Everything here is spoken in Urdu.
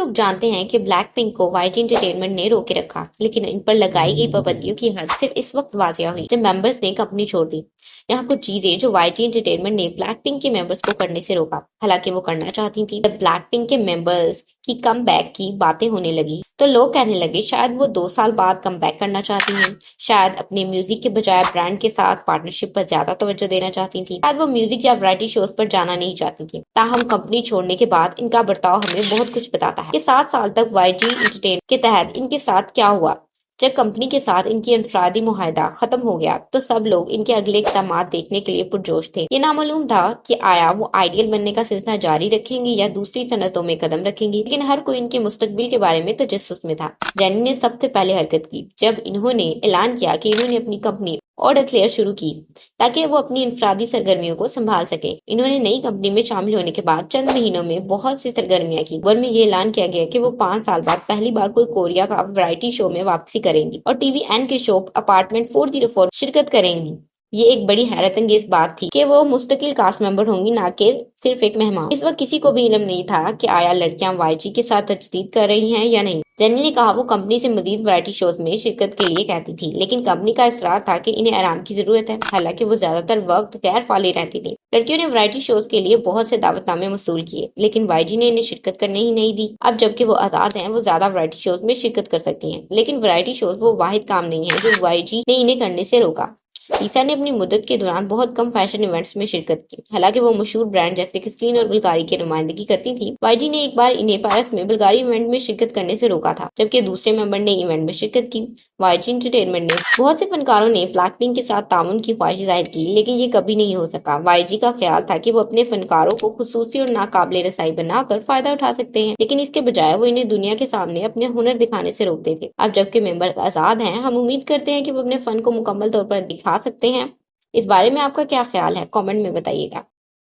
لوگ جانتے ہیں کہ بلیک پنک کو وائی جی انٹرٹینمنٹ نے روکے رکھا، لیکن ان پر لگائی گئی پابندیوں کی حد صرف اس وقت واضح ہوئی جب ممبرز نے کمپنی چھوڑ دی۔ یہاں کچھ چیزیں جو وائی جی انٹرٹینمنٹ نے بلیک پنک کے ممبرز کو کرنے سے روکا، حالانکہ وہ کرنا چاہتی تھی۔ جب بلیک پنک کے ممبرز کی کم بیک کی باتیں ہونے لگی تو لوگ کہنے لگے شاید وہ 2 سال بعد کم بیک کرنا چاہتی ہیں، شاید اپنے میوزک کے بجائے برانڈ کے ساتھ پارٹنرشپ پر زیادہ توجہ دینا چاہتی تھی، شاید وہ میوزک یا ورائٹی شوز پر جانا نہیں چاہتی تھی۔ تاہم کمپنی چھوڑنے کے بعد ان کا برتاؤ ہمیں بہت کچھ بتاتا ہے کہ 7 سال تک وائی جی انٹرٹینمنٹ کے تحت ان کے ساتھ کیا ہوا۔ جب کمپنی کے ساتھ ان کی انفرادی معاہدہ ختم ہو گیا تو سب لوگ ان کے اگلے اقدامات دیکھنے کے لیے پرجوش تھے۔ یہ نامعلوم تھا کہ آیا وہ آئیڈیل بننے کا سلسلہ جاری رکھیں گی یا دوسری صنعتوں میں قدم رکھیں گی، لیکن ہر کوئی ان کے مستقبل کے بارے میں تجسس میں تھا۔ جینی نے سب سے پہلے حرکت کی جب انہوں نے اعلان کیا کہ انہوں نے اپنی کمپنی اوڈیکلیئر شروع کی تاکہ وہ اپنی انفرادی سرگرمیوں کو سنبھال سکیں۔ انہوں نے نئی کمپنی میں شامل ہونے کے بعد چند مہینوں میں بہت سی سرگرمیاں کی۔ خبر میں یہ اعلان کیا گیا کہ وہ 5 سال بعد پہلی بار کوئی کوریا کا ورائٹی شو میں واپسی کریں گی اور ٹی وی این کے شو اپارٹمنٹ 404 شرکت کریں گی۔ یہ ایک بڑی حیرت انگیز بات تھی کہ وہ مستقل کاسٹ ممبر ہوں گی، نہ کہ صرف ایک مہمان۔ اس وقت کسی کو بھی علم نہیں تھا کہ آیا لڑکیاں وائی جی کے ساتھ تجدید کر رہی ہیں یا نہیں۔ جینی نے کہا وہ کمپنی سے مزید ورائٹی شوز میں شرکت کے لیے کہتی تھی، لیکن کمپنی کا اصرار تھا کہ انہیں آرام کی ضرورت ہے، حالانکہ وہ زیادہ تر وقت غیر فعال رہتی تھی۔ لڑکیوں نے ورائٹی شوز کے لیے بہت سے دعوت نامے موصول کیے، لیکن وائی جی نے انہیں شرکت کرنے ہی نہیں دی۔ اب جبکہ وہ آزاد ہیں، وہ زیادہ ورائٹی شوز میں شرکت کر سکتی ہیں، لیکن ورائٹی شوز وہ واحد کام نہیں ہے جو وائی جی نے انہیں کرنے سے روکا۔ لیسا نے اپنی مدت کے دوران بہت کم فیشن ایونٹس میں شرکت کی، حالانکہ وہ مشہور برانڈ جیسے کسلین اور بلغاری کی نمائندگی کرتی تھی۔ وائی جی نے ایک بار انہیں پیرس میں بلغاری ایونٹ میں شرکت کرنے سے روکا تھا، جبکہ دوسرے ممبر نے ایونٹ میں شرکت کی۔ وائی جی انٹرٹینمنٹ نے بہت سے فنکاروں نے بلیک پنک کے ساتھ تعاون کی خواہش ظاہر کی، لیکن یہ کبھی نہیں ہو سکا۔ وائی جی کا خیال تھا کہ وہ اپنے فنکاروں کو خصوصی اور ناقابل رسائی بنا کر فائدہ اٹھا سکتے ہیں، لیکن اس کے بجائے وہ انہیں دنیا کے سامنے اپنے ہنر دکھانے سے روکتے تھے۔ اب جبکہ ممبر آزاد ہیں، ہم امید کرتے ہیں کہ وہ اپنے فن کو مکمل طور پر دکھا سکتے ہیں۔ اس بارے میں آپ کا کیا خیال ہے؟ کامنٹ میں بتائیے گا۔